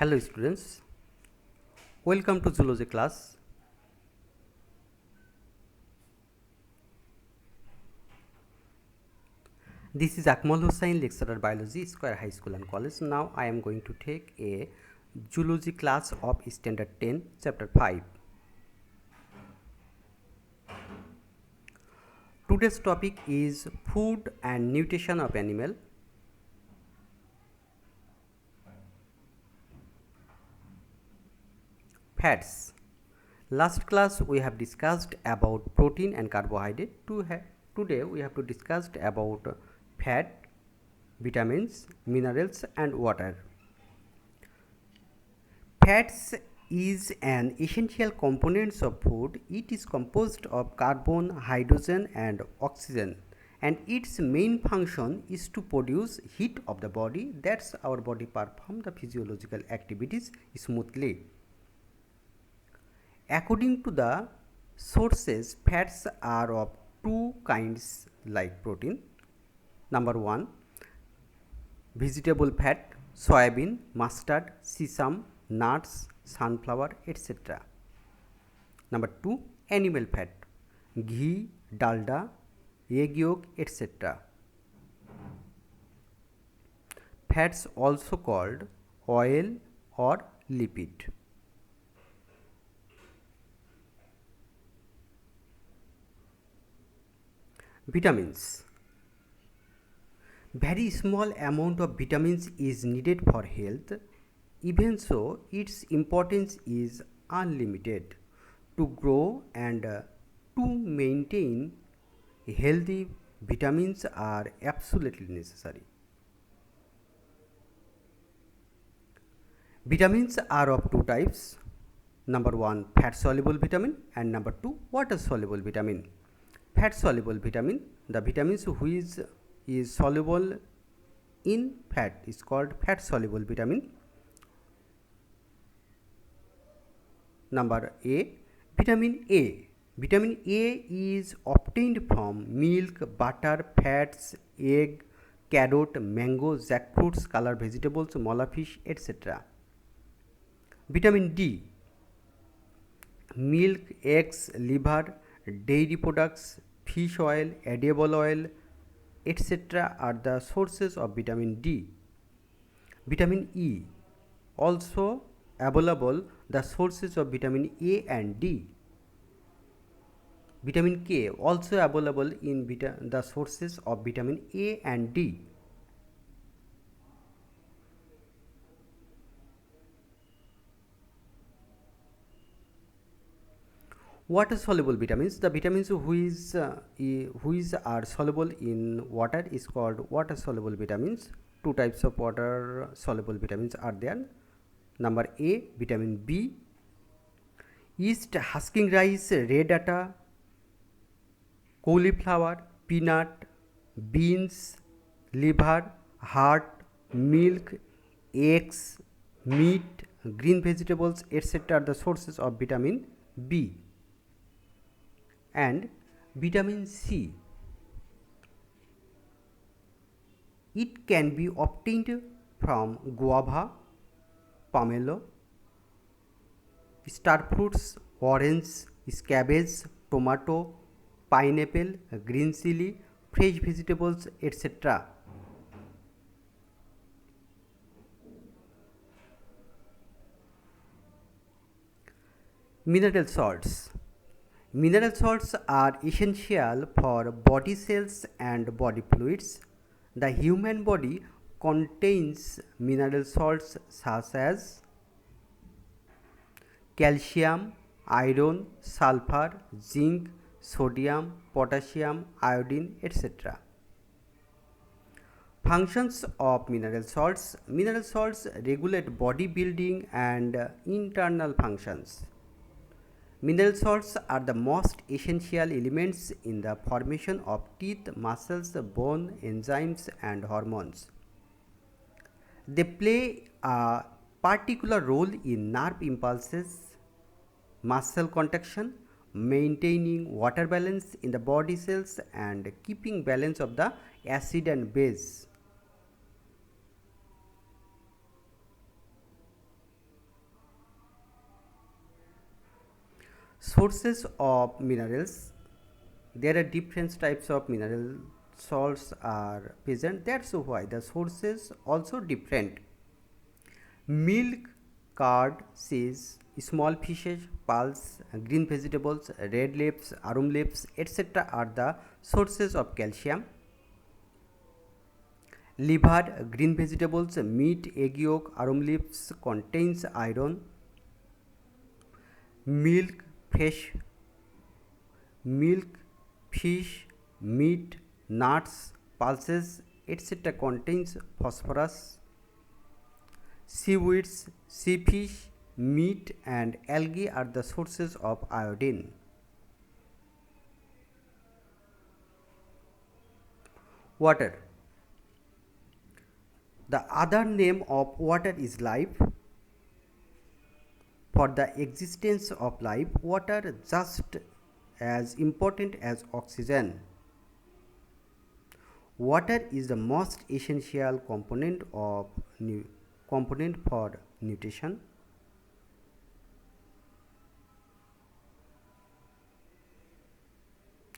Hello students, welcome to zoology class. This is Akmal Hussain, lecturer biology, Square High School and College. Now I am going to take a zoology class of standard 10, chapter 5. Today's topic is food and nutrition of animal. Fats. Last class we have discussed about protein and carbohydrate. Today we have to discuss about fat, vitamins, minerals and water. Fats is an essential component of food. It is composed of carbon, hydrogen and oxygen, and its main function is to produce heat of the body. That's our body perform the physiological activities smoothly. According to the sources, fats are of two kinds like protein. Number 1, vegetable fat, soybean, mustard, sesame, nuts, sunflower, etc. Number 2, animal fat, ghee, dalda, egg yolk, etc. Fats also called oil or lipid. Vitamins. Very small amount of vitamins is needed for health. Even so, its importance is unlimited. To grow and to maintain healthy, vitamins are absolutely necessary. Vitamins are of two types. Number 1, fat soluble vitamin, and number 2, water soluble vitamin. Fat soluble vitamin, the vitamins which is soluble in fat is called fat soluble vitamin. Number A, vitamin A. Vitamin A is obtained from milk, butter, fats, egg, carrot, mango, jackfruits, color vegetables, molasses, etc. Vitamin D, milk, eggs, liver, dairy products, fish oil, edible oil, etc. are the sources of vitamin D. Vitamin E, also available the sources of vitamin A and D. Vitamin K, also available in the sources of vitamin A and D. Water soluble vitamins, the vitamins which are soluble in water is called water soluble vitamins. Two types of water soluble vitamins are there. Number A, vitamin B, yeast, husking rice, red atta, cauliflower, peanut, beans, liver, heart, milk, eggs, meat, green vegetables, etc. are the sources of vitamin B. And vitamin C, it can be obtained from guava, pomelo, star fruits, orange, cabbage, tomato, pineapple, green chili, fresh vegetables, etc. Mineral salts. Mineral salts are essential for body cells and body fluids. The human body contains mineral salts such as calcium, iron, sulfur, zinc, sodium, potassium, iodine, etc. Functions of mineral salts. Mineral salts regulate body building and internal functions. Mineral salts are the most essential elements in the formation of teeth, muscles, bone, enzymes, and hormones. They play a particular role in nerve impulses, muscle contraction, maintaining water balance in the body cells, and keeping balance of the acid and base. Sources of minerals. There are different types of mineral salts are present. That's why the sources also different. Milk, curd, cheese, small fishes, pulse, green vegetables, red leaves, arum leaves, etc. are the sources of calcium. Liver, green vegetables, meat, egg yolk, arum leaves contains iron. Milk, fish, meat, nuts, pulses, etc. contains phosphorus. Seaweeds, sea fish, meat and algae are the sources of iodine. Water. The other name of water is life. For the existence of life, water just as important as oxygen. Water is the most essential component for nutrition.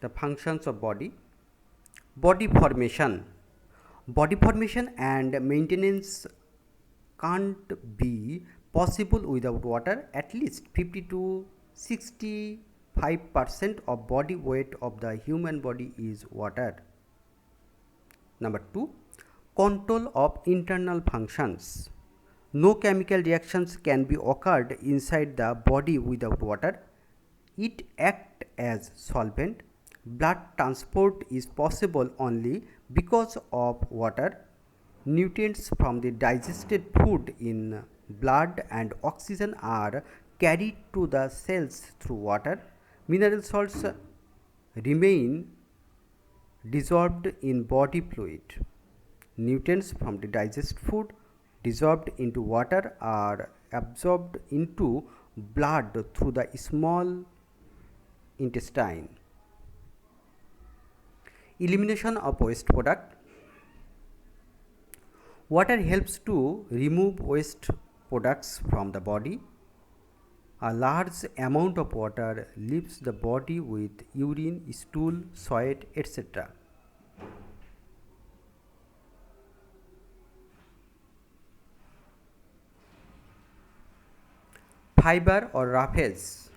The functions of body. Body formation. Body formation and maintenance can't be possible without water. At least 50 to 65% of body weight of the human body is water. Number 2, control of internal functions. No chemical reactions can be occurred inside the body without water. It acts as solvent. Blood transport is possible only because of water. Nutrients from the digested food in blood and oxygen are carried to the cells through water. Mineral salts remain dissolved in body fluid. Nutrients from the digested food dissolved into water are absorbed into blood through the small intestine. Elimination of waste product. Water helps to remove waste products from the body. A large amount of water leaves the body with urine, stool, sweat, etc. Fiber or roughage.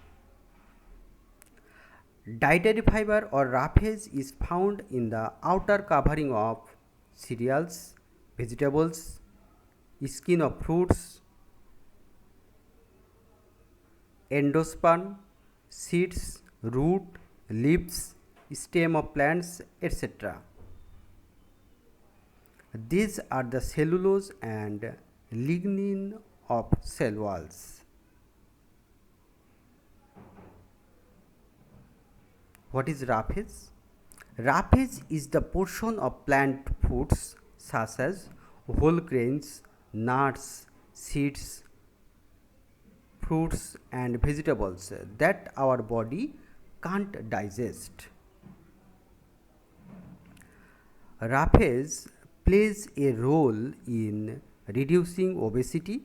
Dietary fiber or roughage is found in the outer covering of cereals, vegetables, skin of fruits, endosperm, seeds, root, leaves, stem of plants, etc. These are the cellulose and lignin of cell walls. What is roughage? Roughage is the portion of plant foods such as whole grains, nuts, seeds, fruits and vegetables that our body can't digest. Roughage plays a role in reducing obesity,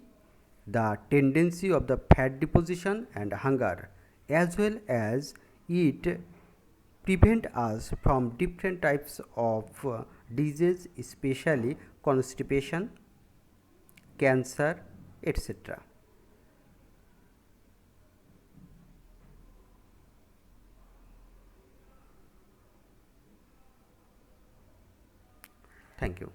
the tendency of the fat deposition and hunger, as well as it prevent us from different types of disease, especially constipation, cancer, etc. Thank you.